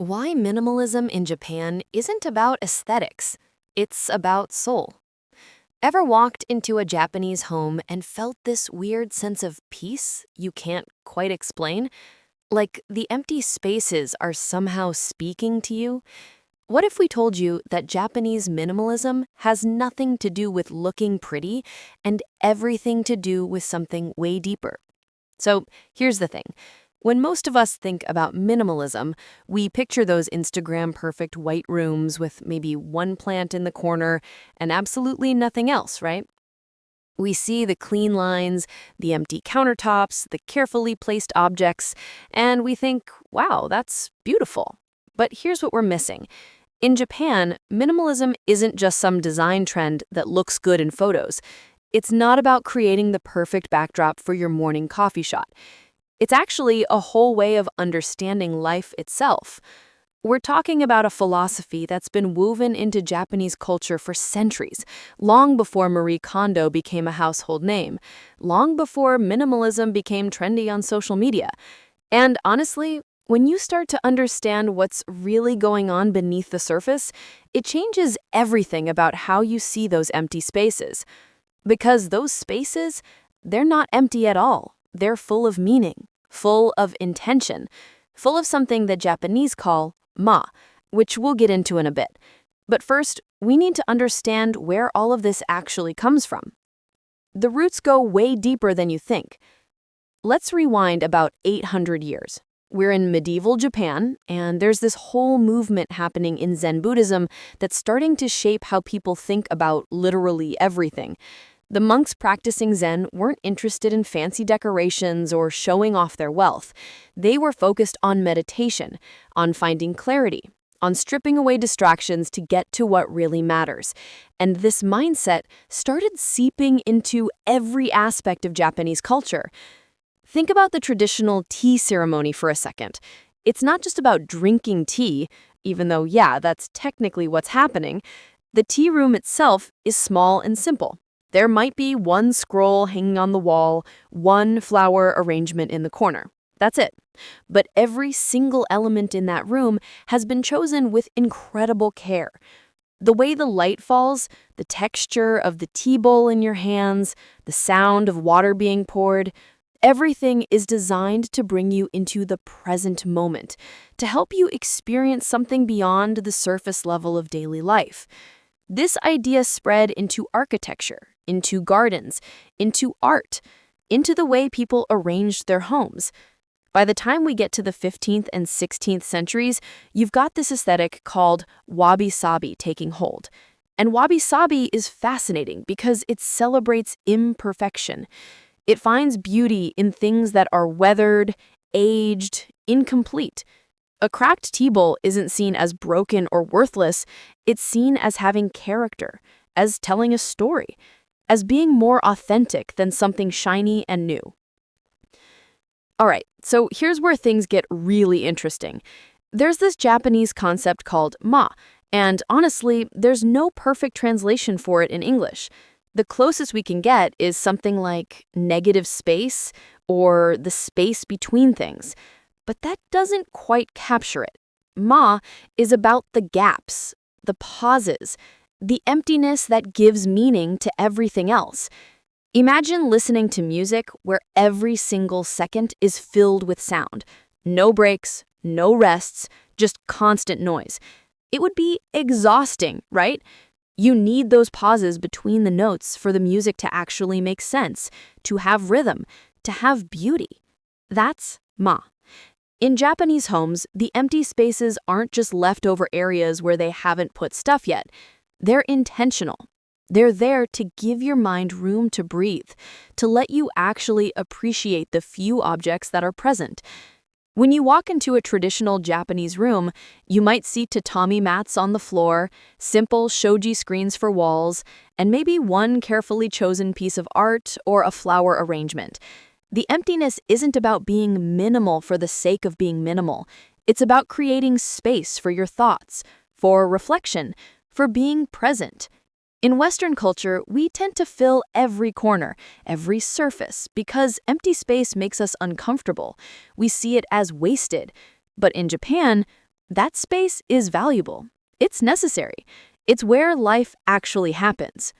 Why minimalism in Japan isn't about aesthetics, it's about soul. Ever walked into a Japanese home and felt this weird sense of peace you can't quite explain? Like the empty spaces are somehow speaking to you? What if we told you that Japanese minimalism has nothing to do with looking pretty and everything to do with something way deeper? So here's the thing. When most of us think about minimalism, we picture those Instagram perfect white rooms with maybe one plant in the corner and absolutely nothing else, right? We see the clean lines, the empty countertops, the carefully placed objects, and we think, wow, that's beautiful. But here's what we're missing. In Japan, minimalism isn't just some design trend that looks good in photos. It's not about creating the perfect backdrop for your morning coffee shot. It's actually a whole way of understanding life itself. We're talking about a philosophy that's been woven into Japanese culture for centuries, long before Marie Kondo became a household name, long before minimalism became trendy on social media. And honestly, when you start to understand what's really going on beneath the surface, it changes everything about how you see those empty spaces. Because those spaces, they're not empty at all. They're full of meaning, full of intention, full of something that Japanese call ma, which we'll get into in a bit. But first, we need to understand where all of this actually comes from. The roots go way deeper than you think. Let's rewind about 800 years. We're in medieval Japan, and there's this whole movement happening in Zen Buddhism that's starting to shape how people think about literally everything. The monks practicing Zen weren't interested in fancy decorations or showing off their wealth. They were focused on meditation, on finding clarity, on stripping away distractions to get to what really matters. And this mindset started seeping into every aspect of Japanese culture. Think about the traditional tea ceremony for a second. It's not just about drinking tea, even though, yeah, that's technically what's happening. The tea room itself is small and simple. There might be one scroll hanging on the wall, one flower arrangement in the corner. That's it. But every single element in that room has been chosen with incredible care. The way the light falls, the texture of the tea bowl in your hands, the sound of water being poured, everything is designed to bring you into the present moment, to help you experience something beyond the surface level of daily life. This idea spread into architecture, into gardens, into art, into the way people arranged their homes. By the time we get to the 15th and 16th centuries, you've got this aesthetic called wabi-sabi taking hold. And wabi-sabi is fascinating because it celebrates imperfection. It finds beauty in things that are weathered, aged, incomplete. A cracked tea bowl isn't seen as broken or worthless, it's seen as having character, as telling a story, as being more authentic than something shiny and new. All right, so here's where things get really interesting. There's this Japanese concept called ma, and honestly, there's no perfect translation for it in English. The closest we can get is something like negative space or the space between things. But that doesn't quite capture it. Ma is about the gaps, the pauses, the emptiness that gives meaning to everything else. Imagine listening to music where every single second is filled with sound. No breaks, no rests, just constant noise. It would be exhausting, right? You need those pauses between the notes for the music to actually make sense, to have rhythm, to have beauty. That's ma. In Japanese homes, the empty spaces aren't just leftover areas where they haven't put stuff yet. They're intentional. They're there to give your mind room to breathe, to let you actually appreciate the few objects that are present. When you walk into a traditional Japanese room, you might see tatami mats on the floor, simple shoji screens for walls, and maybe one carefully chosen piece of art or a flower arrangement. The emptiness isn't about being minimal for the sake of being minimal. It's about creating space for your thoughts, for reflection, for being present. In Western culture, we tend to fill every corner, every surface, because empty space makes us uncomfortable. We see it as wasted. But in Japan, that space is valuable. It's necessary. It's where life actually happens.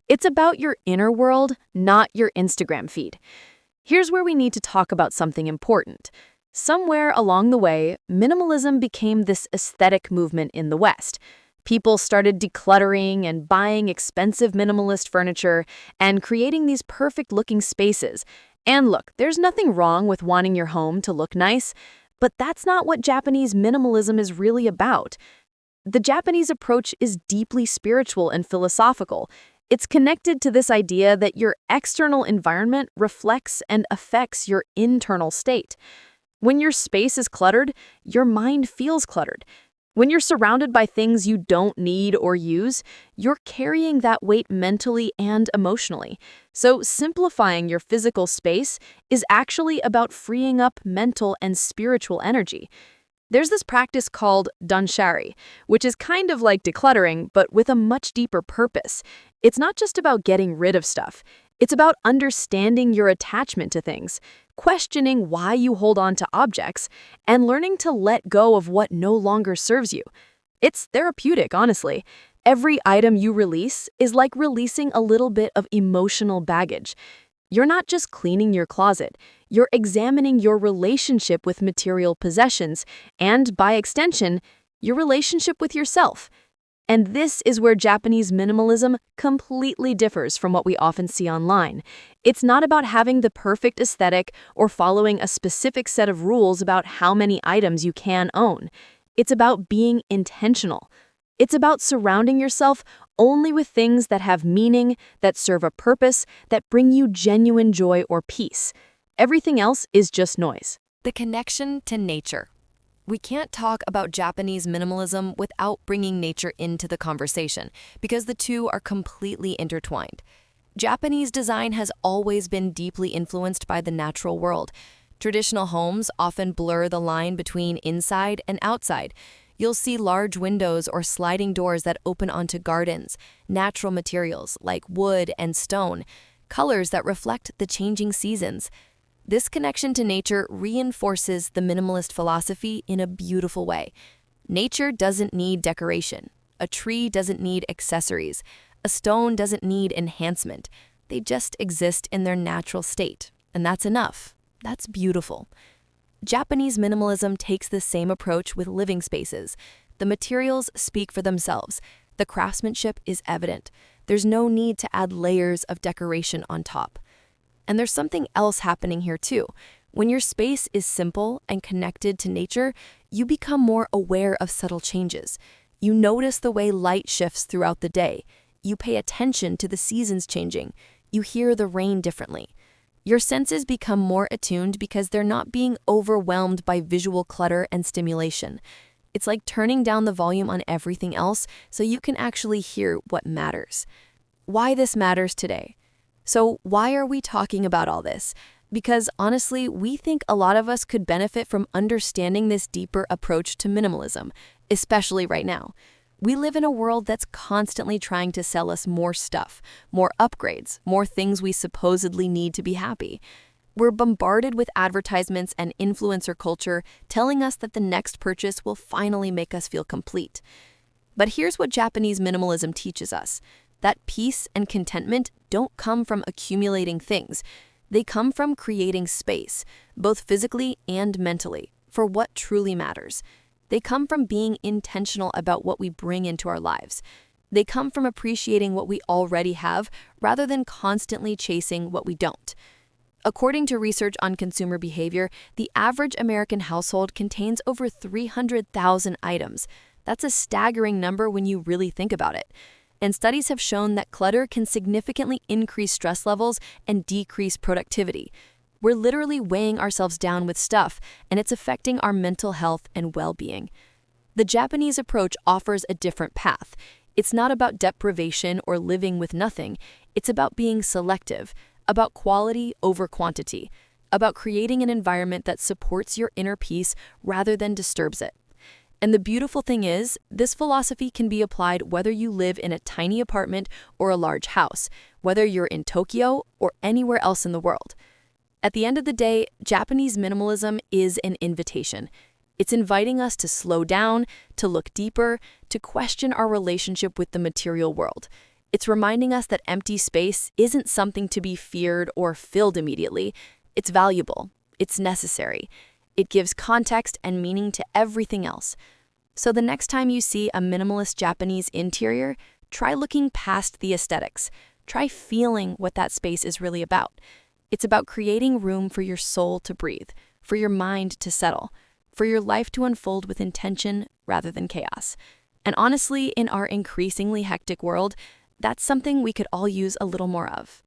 It's about your inner world, not your Instagram feed. Here's where we need to talk about something important. Somewhere along the way, minimalism became this aesthetic movement in the West. People started decluttering and buying expensive minimalist furniture and creating these perfect-looking spaces. And look, there's nothing wrong with wanting your home to look nice, but that's not what Japanese minimalism is really about. The Japanese approach is deeply spiritual and philosophical. It's connected to this idea that your external environment reflects and affects your internal state. When your space is cluttered, your mind feels cluttered. When you're surrounded by things you don't need or use, you're carrying that weight mentally and emotionally. So simplifying your physical space is actually about freeing up mental and spiritual energy. There's this practice called danshari, which is kind of like decluttering, but with a much deeper purpose. It's not just about getting rid of stuff. It's about understanding your attachment to things, questioning why you hold on to objects, and learning to let go of what no longer serves you. It's therapeutic, honestly. Every item you release is like releasing a little bit of emotional baggage. You're not just cleaning your closet, you're examining your relationship with material possessions and, by extension, your relationship with yourself. And this is where Japanese minimalism completely differs from what we often see online. It's not about having the perfect aesthetic or following a specific set of rules about how many items you can own. It's about being intentional. It's about surrounding yourself only with things that have meaning, that serve a purpose, that bring you genuine joy or peace. Everything else is just noise. The connection to nature. We can't talk about Japanese minimalism without bringing nature into the conversation, because the two are completely intertwined. Japanese design has always been deeply influenced by the natural world. Traditional homes often blur the line between inside and outside. You'll see large windows or sliding doors that open onto gardens, natural materials like wood and stone, colors that reflect the changing seasons. This connection to nature reinforces the minimalist philosophy in a beautiful way. Nature doesn't need decoration. A tree doesn't need accessories. A stone doesn't need enhancement. They just exist in their natural state, and that's enough. That's beautiful. Japanese minimalism takes the same approach with living spaces. The materials speak for themselves. The craftsmanship is evident. There's no need to add layers of decoration on top. And there's something else happening here too. When your space is simple and connected to nature, you become more aware of subtle changes. You notice the way light shifts throughout the day. You pay attention to the seasons changing. You hear the rain differently. Your senses become more attuned because they're not being overwhelmed by visual clutter and stimulation. It's like turning down the volume on everything else so you can actually hear what matters. Why this matters today? So why are we talking about all this? Because honestly, we think a lot of us could benefit from understanding this deeper approach to minimalism, especially right now. We live in a world that's constantly trying to sell us more stuff, more upgrades, more things we supposedly need to be happy. We're bombarded with advertisements and influencer culture telling us that the next purchase will finally make us feel complete. But here's what Japanese minimalism teaches us. That peace and contentment don't come from accumulating things. They come from creating space, both physically and mentally, for what truly matters. They come from being intentional about what we bring into our lives. They come from appreciating what we already have rather than constantly chasing what we don't. According to research on consumer behavior, the average American household contains over 300,000 items. That's a staggering number when you really think about it. And studies have shown that clutter can significantly increase stress levels and decrease productivity. We're literally weighing ourselves down with stuff, and it's affecting our mental health and well-being. The Japanese approach offers a different path. It's not about deprivation or living with nothing. It's about being selective, about quality over quantity, about creating an environment that supports your inner peace rather than disturbs it. And the beautiful thing is, this philosophy can be applied whether you live in a tiny apartment or a large house, whether you're in Tokyo or anywhere else in the world. At the end of the day, Japanese minimalism is an invitation. It's inviting us to slow down, to look deeper, to question our relationship with the material world. It's reminding us that empty space isn't something to be feared or filled immediately. It's valuable. It's necessary. It gives context and meaning to everything else. So the next time you see a minimalist Japanese interior, try looking past the aesthetics. Try feeling what that space is really about. It's about creating room for your soul to breathe, for your mind to settle, for your life to unfold with intention rather than chaos. And honestly, in our increasingly hectic world, that's something we could all use a little more of.